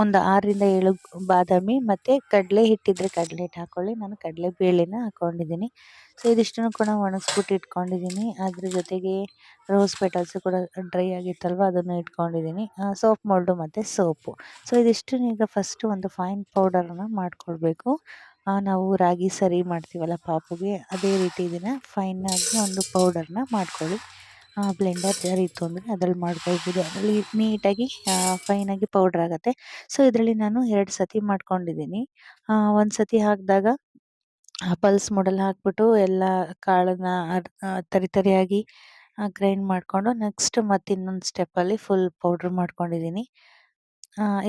ಒಂದು 6-7 ಬಾದಾಮಿ ಮತ್ತು ಕಡಲೆ ಹಿಟ್ಟಿದ್ರೆ ಕಡಲೆ ಹಿಟ್ಟು ಹಾಕ್ಕೊಳ್ಳಿ. ನಾನು ಕಡಲೆ ಬೇಳೆನ ಹಾಕ್ಕೊಂಡಿದ್ದೀನಿ. ಸೊ ಇದಿಷ್ಟನ್ನು ಕೂಡ ಒಣಗಿಸ್ಬಿಟ್ಟು ಇಟ್ಕೊಂಡಿದ್ದೀನಿ. ಅದ್ರ ಜೊತೆಗೆ ರೋಸ್ ಪೆಟಲ್ಸು ಕೂಡ ಡ್ರೈ ಆಗಿತ್ತಲ್ವ, ಅದನ್ನು ಇಟ್ಕೊಂಡಿದ್ದೀನಿ. ಸೋಪ್ ಮೋಲ್ಡು ಮತ್ತು ಸೋಪು. ಸೊ ಇದಿಷ್ಟನ್ನು ಈಗ ಫಸ್ಟು ಒಂದು ಫೈನ್ ಪೌಡರನ್ನು ಮಾಡ್ಕೊಳ್ಬೇಕು. ನಾವು ರಾಗಿ ಸರಿ ಮಾಡ್ತೀವಲ್ಲ ಪಾಪುಗೆ, ಅದೇ ರೀತಿ ಇದನ್ನು ಫೈನಾಗಿ ಒಂದು ಪೌಡರ್ನ ಮಾಡ್ಕೊಳ್ಳಿ. ಬ್ಲೆಂಡರ್ ಜಾರ್ ಇತ್ತು ಅಂದರೆ ಅದ್ರಲ್ಲಿ ಮಾಡ್ಕೊಳ್ಬೋದು. ಅದರಲ್ಲಿ ನೀಟಾಗಿ ಫೈನಾಗಿ ಪೌಡ್ರ್ ಆಗುತ್ತೆ. ಸೊ ಇದರಲ್ಲಿ ನಾನು 2 ಸತಿ ಮಾಡ್ಕೊಂಡಿದ್ದೀನಿ. ಒಂದು ಸತಿ ಹಾಕಿದಾಗ ಪಲ್ಸ್ ಮೋಡಲ್ಲಿ ಹಾಕ್ಬಿಟ್ಟು ಎಲ್ಲ ಕಾಳನ್ನ ತರಿಯಾಗಿ ಗ್ರೈಂಡ್ ಮಾಡಿಕೊಂಡು, ನೆಕ್ಸ್ಟ್ ಮತ್ತು ಇನ್ನೊಂದು ಸ್ಟೆಪ್ಪಲ್ಲಿ ಫುಲ್ ಪೌಡ್ರ್ ಮಾಡ್ಕೊಂಡಿದ್ದೀನಿ.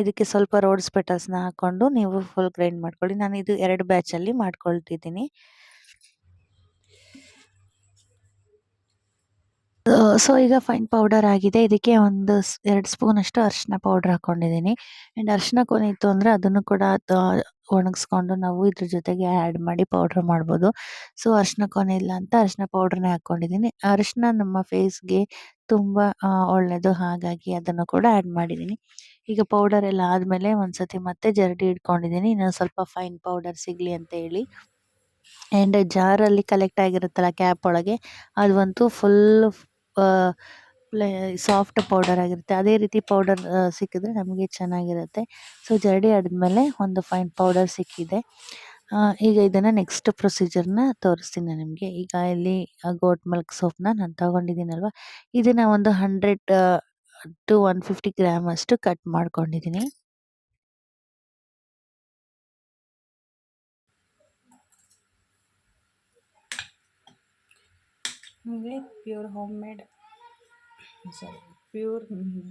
ಇದಕ್ಕೆ ಸ್ವಲ್ಪ ರೋಸ್ ಪೆಟಲ್ಸ್ನ ಹಾಕ್ಕೊಂಡು ನೀವು ಫುಲ್ ಗ್ರೈಂಡ್ ಮಾಡ್ಕೊಳ್ಳಿ. ನಾನು ಇದು 2 ಬ್ಯಾಚಲ್ಲಿ ಮಾಡ್ಕೊಳ್ತಿದ್ದೀನಿ. ಸೊ ಈಗ ಫೈನ್ ಪೌಡರ್ ಆಗಿದೆ. ಇದಕ್ಕೆ ಒಂದು 2 ಸ್ಪೂನಷ್ಟು ಅರಿಶಿನ ಪೌಡ್ರ್ ಹಾಕ್ಕೊಂಡಿದ್ದೀನಿ. ಆ್ಯಂಡ್ ಅರಿಶಿನ ಕೊನೆ ಇತ್ತು ಅಂದರೆ ಅದನ್ನು ಕೂಡ ಒಣಗಿಸ್ಕೊಂಡು ನಾವು ಇದ್ರ ಜೊತೆಗೆ ಆ್ಯಡ್ ಮಾಡಿ ಪೌಡ್ರ್ ಮಾಡ್ಬೋದು. ಸೊ ಅರಿಶಿನ ಕೊನೆ ಇಲ್ಲ ಅಂತ ಅರಿಶಿನ ಪೌಡ್ರನ್ನೇ ಹಾಕ್ಕೊಂಡಿದ್ದೀನಿ. ಅರಿಶಿನ ನಮ್ಮ ಫೇಸ್ಗೆ ತುಂಬ ಒಳ್ಳೆಯದು, ಹಾಗಾಗಿ ಅದನ್ನು ಕೂಡ ಆ್ಯಡ್ ಮಾಡಿದ್ದೀನಿ. ಈಗ ಪೌಡರ್ ಎಲ್ಲ ಆದಮೇಲೆ ಒಂದು ಸತಿ ಮತ್ತೆ ಜರಡಿ ಇಟ್ಕೊಂಡಿದ್ದೀನಿ, ಇನ್ನೊಂದು ಸ್ವಲ್ಪ ಫೈನ್ ಪೌಡರ್ ಸಿಗಲಿ ಅಂತ ಹೇಳಿ. ಆ್ಯಂಡ್ ಜಾರಲ್ಲಿ ಕಲೆಕ್ಟ್ ಆಗಿರುತ್ತಲ್ಲ ಕ್ಯಾಪ್ ಒಳಗೆ, ಅದಂತೂ ಫುಲ್ಲು ಸಾಫ್ಟ್ ಪೌಡರ್ ಆಗಿರುತ್ತೆ. ಅದೇ ರೀತಿ ಪೌಡರ್ ಸಿಕ್ಕಿದ್ರೆ ನಮಗೆ ಚೆನ್ನಾಗಿರುತ್ತೆ. ಸೊ ಜರಡಿ ಆದಮೇಲೆ ಒಂದು ಫೈನ್ ಪೌಡರ್ ಸಿಕ್ಕಿದೆ. ಈಗ ಇದನ್ನು ನೆಕ್ಸ್ಟ್ ಪ್ರೊಸೀಜರ್ನ ತೋರಿಸ್ತೀನಿ ನಾನು ನಿಮಗೆ. ಈಗ ಇಲ್ಲಿ ಗೋಟ್ ಮಿಲ್ಕ್ ಸೋಪ್ನ ನಾನು ತೊಗೊಂಡಿದ್ದೀನಲ್ವ, ಇದನ್ನು ಒಂದು 100 to 150 ಗ್ರಾಮ್ ಅಷ್ಟು ಕಟ್ ಮಾಡ್ಕೊಂಡಿದ್ದೀನಿ. ನಿಮಗೆ ಪ್ಯೂರ್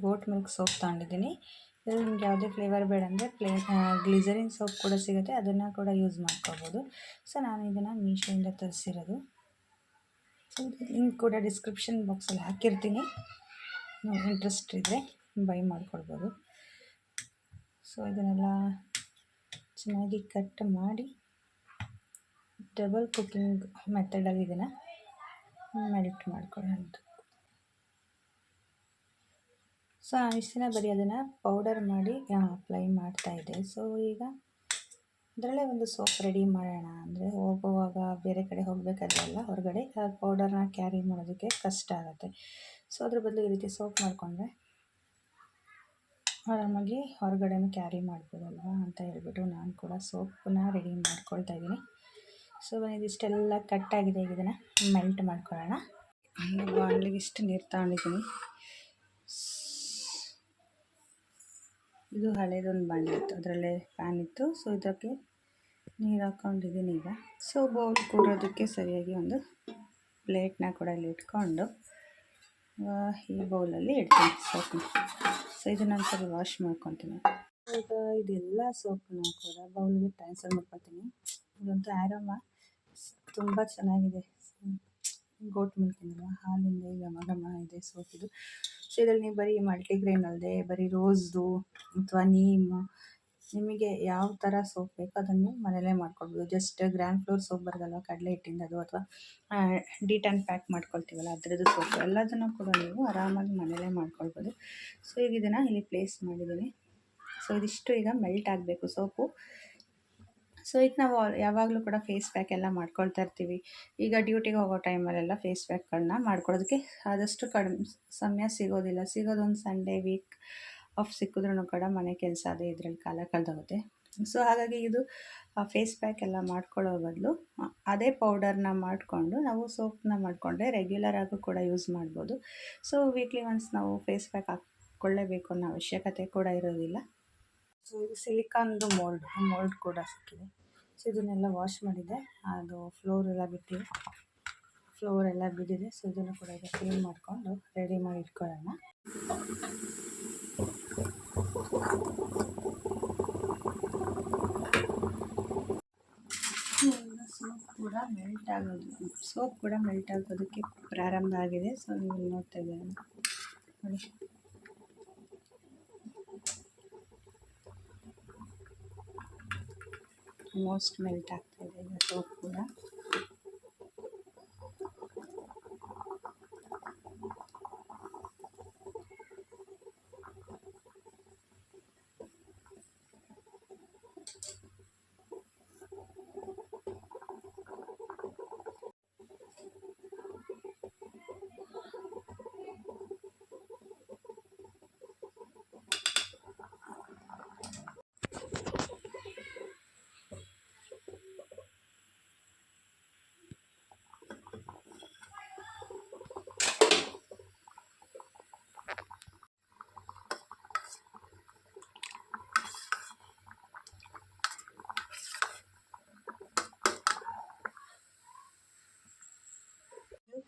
ಗೋಟ್ ಮಿಲ್ಕ್ ಸೋಪ್ ತಗೊಂಡಿದ್ದೀನಿ. ಇದರಲ್ಲಿ ನಿಮ್ಗೆ ಯಾವುದೇ ಫ್ಲೇವರ್ ಬೇಡ ಅಂದರೆ ಗ್ಲಿಸರಿನ್ ಸೋಪ್ ಕೂಡ ಸಿಗುತ್ತೆ, ಅದನ್ನು ಕೂಡ ಯೂಸ್ ಮಾಡ್ಕೋಬೋದು. ಸೊ ನಾನು ಇದನ್ನು ಮೀಶೋಯಿಂದ ತರಿಸಿರೋದು. ಸೊ ಲಿಂಕ್ ಕೂಡ ಡಿಸ್ಕ್ರಿಪ್ಷನ್ ಬಾಕ್ಸಲ್ಲಿ ಹಾಕಿರ್ತೀನಿ, ನೀವು ಇಂಟ್ರೆಸ್ಟ್ ಇದ್ದರೆ ಬೈ ಮಾಡ್ಕೊಳ್ಬೋದು. ಸೊ ಇದನ್ನೆಲ್ಲ ಚೆನ್ನಾಗಿ ಕಟ್ ಮಾಡಿ ಡಬಲ್ ಕುಕ್ಕಿಂಗ್ ಮೆಥಡಲ್ಲಿ ಇದನ್ನು ಮೆಲ್ಟ್ ಮಾಡ್ಕೊಳ್ಳೋಣ. ಸೊ ಇಷ್ಟು ದಿನ ಬರೀ ಅದನ್ನು ಪೌಡರ್ ಮಾಡಿ ಅಪ್ಲೈ ಮಾಡ್ತಾಯಿದ್ದೆ. ಸೊ ಈಗ ಅದರಲ್ಲೇ ಒಂದು ಸೋಪ್ ರೆಡಿ ಮಾಡೋಣ ಅಂದರೆ ಹೋಗುವಾಗ ಬೇರೆ ಕಡೆ ಹೋಗಬೇಕಾದ್ರೆಲ್ಲ ಹೊರಗಡೆ ಆ ಪೌಡರ್ನ ಕ್ಯಾರಿ ಮಾಡೋದಕ್ಕೆ ಕಷ್ಟ ಆಗುತ್ತೆ. ಸೊ ಅದ್ರ ಬದಲು ಈ ರೀತಿ ಸೋಪ್ ಮಾಡಿಕೊಂಡ್ರೆ ಆರಾಮಾಗಿ ಹೊರಗಡೆನೂ ಕ್ಯಾರಿ ಮಾಡ್ಬೋದಲ್ವಾ ಅಂತ ಹೇಳ್ಬಿಟ್ಟು ನಾನು ಕೂಡ ಸೋಪನ್ನ ರೆಡಿ ಮಾಡ್ಕೊಳ್ತಾ ಇದ್ದೀನಿ. ಸೊ ಇದಿಷ್ಟೆಲ್ಲ ಕಟ್ಟಾಗಿದೆ, ಈಗ ಇದನ್ನು ಮೆಲ್ಟ್ ಮಾಡ್ಕೊಳ್ಳೋಣ. ಬಾಣಲಿಗೆ ಇಷ್ಟು ನೀರು ತಗೊಂಡಿದ್ದೀನಿ. ಇದು ಹಳೇದೊಂದು ಬಾಣಲಿ ಇತ್ತು, ಅದರಲ್ಲೇ ಪ್ಯಾನ್ ಇತ್ತು. ಸೊ ಇದಕ್ಕೆ ನೀರು ಹಾಕ್ಕೊಂಡಿದ್ದೀನಿ ಈಗ. ಸೊ ಬೌಲ್ ಕೂರೋದಕ್ಕೆ ಸರಿಯಾಗಿ ಒಂದು ಪ್ಲೇಟ್ನ ಕೂಡ ಇಲ್ಲಿ ಇಟ್ಕೊಂಡು ಈ ಬೌಲಲ್ಲಿ ಇಡ್ತೀನಿ ಸೋಪನ್ನ. ಸೊ ಇದನ್ನು ಒಂದ್ಸರಿ ವಾಶ್ ಮಾಡ್ಕೊತೀನಿ. ಈಗ ಇದೆಲ್ಲ ಸೋಪನ್ನ ಕೂಡ ಬೌಲ್ಗೆ ಟ್ರಾನ್ಸ್ಫರ್ ಮಾಡ್ಕೊತೀನಿ. ಇದಂತೂ ಆರಾಮ ತುಂಬ ಚೆನ್ನಾಗಿದೆ. ಗೋಟ್ ಮಿಲ್ಕಿಂದ ಹಾಲಿಂದ ಘಮ ಘಮ ಇದೆ ಸೋಪಿದು. ಸೊ ಇದರಲ್ಲಿ ನೀವು ಬರೀ ಮಲ್ಟಿಗ್ರೇನ್ ಅಲ್ಲದೆ ಬರೀ ರೋಸ್ದು ಅಥವಾ ನೀಮು, ನಿಮಗೆ ಯಾವ ಥರ ಸೋಪ್ ಬೇಕೋ ಅದನ್ನು ಮನೇಲೇ ಮಾಡ್ಕೊಳ್ಬೋದು. ಜಸ್ಟ್ ಗ್ರಾಮ್ ಫ್ಲೋರ್ ಸೋಪ್ ಬರೋದಲ್ವ, ಕಡಲೆ ಹಿಟ್ಟಿಂದದು ಅಥವಾ ಡಿಟನ್ ಪ್ಯಾಕ್ ಮಾಡ್ಕೊಳ್ತೀವಲ್ಲ ಅದರದ್ದು ಸೋಪ್, ಎಲ್ಲದನ್ನು ಕೂಡ ನೀವು ಆರಾಮಾಗಿ ಮನೇಲೇ ಮಾಡ್ಕೊಳ್ಬೋದು. ಸೊ ಈಗ ಇದನ್ನು ಇಲ್ಲಿ ಪ್ಲೇಸ್ ಮಾಡಿದ್ದೀನಿ. ಸೊ ಇದಿಷ್ಟು ಈಗ ಮೆಲ್ಟ್ ಆಗಬೇಕು ಸೋಪು. ಸೊ ಈಗ ನಾವು ಯಾವಾಗಲೂ ಕೂಡ ಫೇಸ್ ಪ್ಯಾಕ್ ಎಲ್ಲ ಮಾಡ್ಕೊಳ್ತಾ ಇರ್ತೀವಿ. ಈಗ ಡ್ಯೂಟಿಗೆ ಹೋಗೋ ಟೈಮಲ್ಲೆಲ್ಲ ಫೇಸ್ ಪ್ಯಾಕ್ಗಳನ್ನ ಮಾಡ್ಕೊಳ್ಳೋದಕ್ಕೆ ಆದಷ್ಟು ಕಡಿಮೆ ಸಮಯ ಸಿಗೋದಿಲ್ಲ. ಸಿಗೋದೊಂದು ಸಂಡೇ ವೀಕ್ ಆಫ್ ಸಿಕ್ಕಿದ್ರೂ ಕೂಡ ಮನೆ ಕೆಲಸ ಅದೇ ಇದರಲ್ಲಿ ಕಾಲ ಕಳೆದೋಗುತ್ತೆ. ಸೊ ಹಾಗಾಗಿ ಇದು ಫೇಸ್ ಪ್ಯಾಕ್ ಎಲ್ಲ ಮಾಡ್ಕೊಳ್ಳೋ ಬದಲು ಅದೇ ಪೌಡರ್ನ ಮಾಡಿಕೊಂಡು ನಾವು ಸೋಪ್ನ ಮಾಡಿಕೊಂಡ್ರೆ ರೆಗ್ಯುಲರ್ ಆಗೂ ಕೂಡ ಯೂಸ್ ಮಾಡ್ಬೋದು. ಸೊ ವೀಕ್ಲಿ ಒನ್ಸ್ ನಾವು ಫೇಸ್ ಪ್ಯಾಕ್ ಹಾಕ್ಕೊಳ್ಳೇಬೇಕು ಅನ್ನೋ ಅವಶ್ಯಕತೆ ಕೂಡ ಇರೋದಿಲ್ಲ. ಸೊ ಇದು ಸಿಲಿಕಾನ್ದು ಮೋಲ್ಡ್ ಕೂಡ ಸಿಕ್ಕಿದೆ. ಸೊ ಇದನ್ನೆಲ್ಲ ವಾಶ್ ಮಾಡಿದೆ, ಅದು ಫ್ಲೋರ್ ಎಲ್ಲ ಬಿಟ್ಟಿದೆ. ಸೊ ಇದನ್ನು ಕೂಡ ಈಗ ಕ್ಲೀನ್ ಮಾಡಿಕೊಂಡು ರೆಡಿ ಮಾಡಿ ಇಟ್ಕೊಳ್ಳೋಣ. ಸೋಪ್ ಕೂಡ ಮೆಲ್ಟ್ ಆಗೋದಕ್ಕೆ ಪ್ರಾರಂಭ ಆಗಿದೆ. ಸೊ ನೀವು ನೋಡ್ತಾ ಇದ್ದೀರ ನೋಡಿ, ಆಲ್ಮೋಸ್ಟ್ ಮೆಲ್ಟ್ ಆಗ್ತಾ ಇದೆ ಈಗ ಸೋಪ್ ಕೂಡ.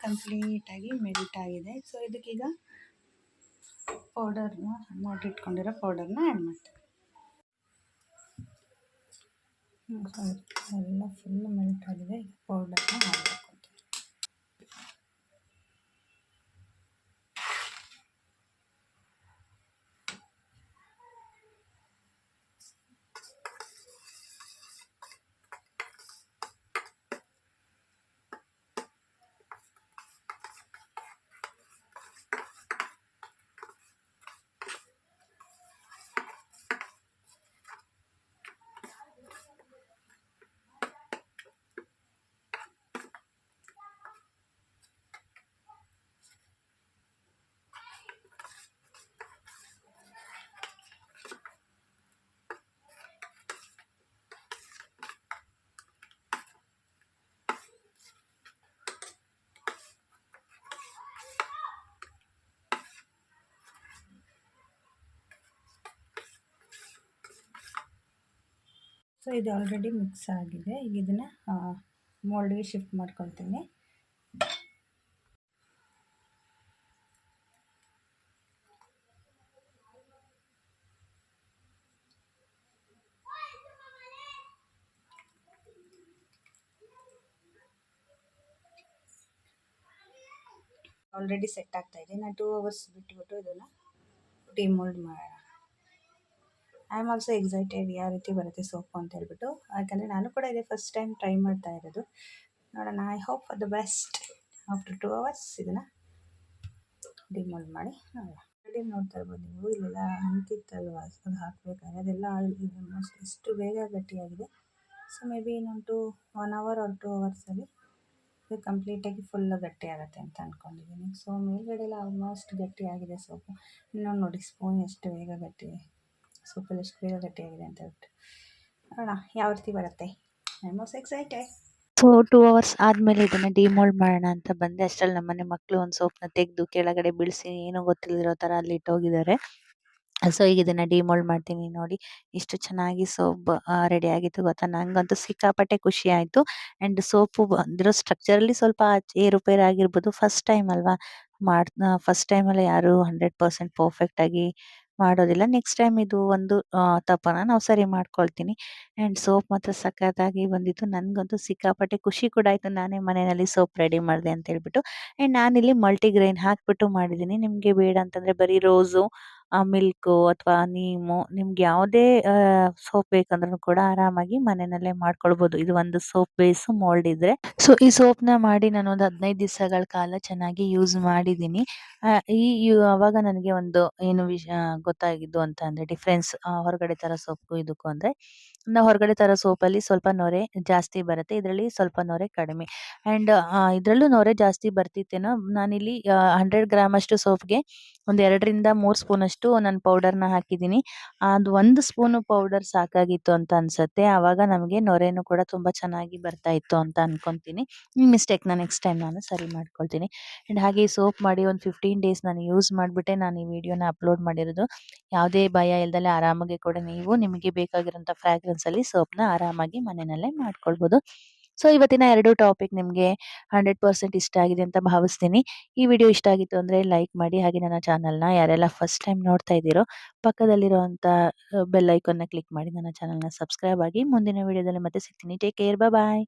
ಕಂಪ್ಲೀಟಾಗಿ ಮೆಲ್ಟ್ ಆಗಿದೆ. ಸೊ ಇದಕ್ಕೀಗ ಪೌಡರ್ನ ಮಾಡಿಟ್ಕೊಂಡಿರೋ ಪೌಡರ್ನ ಆ್ಯಡ್ ಮಾಡ್ತೀವಿ. ಎಲ್ಲ ಫುಲ್ ಮೆಲ್ಟ್ ಆಗಿದೆ. ಈಗ ಪೌಡರ್ನ ಹಾಕ್ಕೊಳ್ತೀವಿ. ಸೊ ಇದು ಆಲ್ರೆಡಿ ಮಿಕ್ಸ್ ಆಗಿದೆ. ಈಗ ಇದನ್ನು ಮೋಲ್ಡ್ಗೆ ಶಿಫ್ಟ್ ಮಾಡ್ಕೊಳ್ತೀನಿ. ಆಲ್ರೆಡಿ ಸೆಟ್ ಆಗ್ತಾ ಇದೆ. ನಾನು 2 hours ಬಿಟ್ಬಿಟ್ಟು ಇದನ್ನು ಡಿಮೋಲ್ಡ್ ಮಾಡೋಣ. ಐ ಆಮ್ ಆಲ್ಸೋ ಎಕ್ಸೈಟೆಡ್ ಯಾವ ರೀತಿ ಬರುತ್ತೆ ಸೋಪು ಅಂತ ಹೇಳ್ಬಿಟ್ಟು. ಯಾಕಂದರೆ ನಾನು ಕೂಡ ಇದೇ ಫಸ್ಟ್ ಟೈಮ್ ಟ್ರೈ ಮಾಡ್ತಾ ಇರೋದು. ನೋಡೋಣ, I hope for the best. After 2 hours ಇದನ್ನು ಡಿಮೋಲ್ಡ್ ಮಾಡಿ ನೋಡೋಣ. ಆಲ್ರೆಡಿ ನೋಡ್ತಾ ಇರ್ಬೋದು ನೀವು, ಇಲ್ಲೆಲ್ಲ ಅಂತಿತ್ತಲ್ವ ಅದು ಹಾಕಬೇಕಾದ್ರೆ, ಅದೆಲ್ಲ ಆಲ್ಮೋಸ್ಟ್ ಎಷ್ಟು ಬೇಗ ಗಟ್ಟಿಯಾಗಿದೆ. ಸೊ ಮೇ ಬಿ ಇನ್ನೊಂದು 1 ಅವರ್ ಆರ್ 2 ಅವರ್ಸಲ್ಲಿ ಇದು ಕಂಪ್ಲೀಟಾಗಿ ಫುಲ್ಲು ಗಟ್ಟಿ ಆಗುತ್ತೆ ಅಂತ ಅಂದ್ಕೊಂಡಿದ್ದೀನಿ. ಸೊ ಮೇಲ್ಗಡೆ ಎಲ್ಲ ಆಲ್ಮೋಸ್ಟ್ ಗಟ್ಟಿಯಾಗಿದೆ ಸೋಪು. ಇನ್ನೊಂದು ನೋಡಿ ಸ್ಪೂನ್ ಎಷ್ಟು ಬೇಗ ಸೋಪಲ್ಲಿ ಎಷ್ಟು ಬೇಗ ಗಟ್ಟಿಯಾಗಿದೆ ಅಂತ ಹೇಳ್ಬಿಟ್ಟು. ನೋಡೋಣ ಯಾವ ರೀತಿ ಬರುತ್ತೆ. I am most excited. So 2 hours ಆದ್ಮೇಲೆ ಇದನ್ನ ಡಿಮೋಲ್ಡ್ ಮಾಡೋಣ ಅಂತ ಬಂದೆ. ಅಷ್ಟ್ರಲ್ಲಿ ನಮ್ಮನೆ ಮಕ್ಕಳು ಒಂದು ಸೋಪ್‌ನ ತೆಗೆದು ಕೆಳಗಡೆ ಬೀಳಿಸಿ ಏನೂ ಗೊತ್ತಿಲ್ದಿರೋ ಥರ ಅಲ್ಲಿ ಇಟ್ಟೋಗಿದ್ದಾರೆ. ಸೊ ಈಗ ಇದನ್ನ ಡಿಮೋಲ್ಡ್ ಮಾಡ್ತೀನಿ ನೋಡಿ. ಎಷ್ಟು ಚೆನ್ನಾಗಿ ಸೋಪ್ ರೆಡಿ ಆಗಿತ್ತು ಗೊತ್ತಾ? ನಂಗಂತೂ ಸಿಕ್ಕಾಪಟ್ಟೆ ಖುಷಿ ಆಯ್ತು. ಆ್ಯಂಡ್ ಸೋಪು ಬಂದಿರೋ ಸ್ಟ್ರಕ್ಚರಲ್ಲಿ ಸ್ವಲ್ಪ ಏರುಪೇರು ಆಗಿರ್ಬೋದು. ಫಸ್ಟ್ ಟೈಮ್ ಅಲ್ವಾ? ಫಸ್ಟ್ ಟೈಮಲ್ಲಿ ಯಾರು 100% ಪರ್ಫೆಕ್ಟ್ ಆಗಿ ಮಾಡೋದಿಲ್ಲ. ನೆಕ್ಸ್ಟ್ ಟೈಮ್ ಇದು ಒಂದು ತಪ್ಪನ್ನ ನಾವು ಸರಿ ಮಾಡ್ಕೊಳ್ತೀನಿ. ಆ್ಯಂಡ್ ಸೋಪ್ ಮಾತ್ರ ಸಖತ್ತಾಗಿ ಬಂದಿತ್ತು. ನನ್ಗಂತೂ ಸಿಕ್ಕಾಪಟ್ಟೆ ಖುಷಿ ಕೂಡ ಆಯ್ತು. ನಾನೇ ಮನೆಯಲ್ಲಿ ಸೋಪ್ ರೆಡಿ ಮಾಡಿದೆ ಅಂತ ಹೇಳ್ಬಿಟ್ಟು. ಆ್ಯಂಡ್ ನಾನಿಲ್ಲಿ ಮಲ್ಟಿಗ್ರೇನ್ ಹಾಕ್ಬಿಟ್ಟು ಮಾಡಿದ್ದೀನಿ. ನಿಮಗೆ ಬೇಡ ಅಂತಂದ್ರೆ ಬರೀ ರೋಸು, ಮಿಲ್ಕು ಅಥವಾ ನೀಮು ನಿಮ್ಗೆ ಯಾವುದೇ ಸೋಪ್ ಬೇಕಂದ್ರೂ ಕೂಡ ಆರಾಮಾಗಿ ಮನೆಯಲ್ಲೇ ಮಾಡ್ಕೊಳ್ಬೋದು. ಇದು ಒಂದು ಸೋಪ್ ಬೇಸ್ ಮೋಲ್ಡ್ ಇದ್ರೆ. ಸೊ ಈ ಸೋಪ್‌ನ ಮಾಡಿ ನಾನು ಒಂದು 15 ದಿವಸಗಳ ಕಾಲ ಚೆನ್ನಾಗಿ ಯೂಸ್ ಮಾಡಿದ್ದೀನಿ. ಅವಾಗ ನನಗೆ ಒಂದು ಏನು ಗೊತ್ತಾಗಿದ್ದು ಅಂತ ಅಂದ್ರೆ ಡಿಫರೆನ್ಸ್ ಹೊರಗಡೆ ತರೋ ಸೋಪ್‌ಗೂ ಇದಕ್ಕೂ ಅಂದ್ರೆ, ನಾವು ಹೊರಗಡೆ ತರೋ ಸೋಪಲ್ಲಿ ಸ್ವಲ್ಪ ನೊರೆ ಜಾಸ್ತಿ ಬರುತ್ತೆ. ಇದರಲ್ಲಿ ಸ್ವಲ್ಪ ನೊರೆ ಕಡಿಮೆ. ಆ್ಯಂಡ್ ಇದರಲ್ಲೂ ನೊರೆ ಜಾಸ್ತಿ ಬರ್ತಿತ್ತೇನೋ. ನಾನಿಲ್ಲಿ 100 ಗ್ರಾಮ್ ಅಷ್ಟು ಸೋಪ್‌ಗೆ ಒಂದು 2ರಿಂದ 3 ಸ್ಪೂನಷ್ಟು ನಾನು ಪೌಡರ್‌ನ ಹಾಕಿದ್ದೀನಿ. ಅದು 1 ಸ್ಪೂನು ಪೌಡರ್ ಸಾಕಾಗಿತ್ತು ಅಂತ ಅನ್ಸತ್ತೆ. ಆವಾಗ ನಮಗೆ ನೊರೆನೂ ಕೂಡ ತುಂಬ ಚೆನ್ನಾಗಿ ಬರ್ತಾ ಇತ್ತು ಅಂತ ಅನ್ಕೊಂತೀನಿ. ಈ ಮಿಸ್ಟೇಕ್‌ನ ನೆಕ್ಸ್ಟ್ ಟೈಮ್ ನಾನು ಸರಿ ಮಾಡ್ಕೊಳ್ತೀನಿ. ಆ್ಯಂಡ್ ಹಾಗೆ ಈ ಸೋಪ್ ಮಾಡಿ ಒಂದು 15 ಡೇಸ್ ನಾನು ಯೂಸ್ ಮಾಡಿಬಿಟ್ಟೆ ನಾನು ಈ ವಿಡಿಯೋನ ಅಪ್ಲೋಡ್ ಮಾಡಿರೋದು. ಯಾವುದೇ ಭಯ ಇಲ್ದಲೆ ಆರಾಮಾಗಿ ಕೂಡ ನೀವು ನಿಮಗೆ ಬೇಕಾಗಿರೋಂಥ ಫ್ರಾಗ್ರೆನ್ಸಲ್ಲಿ ಸೋಪ್‌ನ ಆರಾಮಾಗಿ ಮನೆಯಲ್ಲೇ ಮಾಡ್ಕೊಳ್ಬೋದು. ಸೊ ಇವತ್ತಿನ 2 ಟಾಪಿಕ್ ನಿಮಗೆ 100% ಇಷ್ಟ ಆಗಿದೆ ಅಂತ ಭಾವಿಸ್ತೀನಿ. ಈ ವಿಡಿಯೋ ಇಷ್ಟ ಆಗಿತ್ತು ಅಂದರೆ ಲೈಕ್ ಮಾಡಿ. ಹಾಗೆ ನನ್ನ ಚಾನಲ್‌ನ ಯಾರೆಲ್ಲ ಫಸ್ಟ್ ಟೈಮ್ ನೋಡ್ತಾ ಇದ್ದೀರೋ ಪಕ್ಕದಲ್ಲಿರುವಂಥ ಬೆಲ್ ಐಕಾನ್ನ ಕ್ಲಿಕ್ ಮಾಡಿ ನನ್ನ ಚಾನಲ್‌ನ ಸಬ್ಸ್ಕ್ರೈಬ್ ಆಗಿ. ಮುಂದಿನ ವಿಡಿಯೋದಲ್ಲಿ ಮತ್ತೆ ಸಿಗ್ತೀನಿ. Take care. ಬಾಯ್.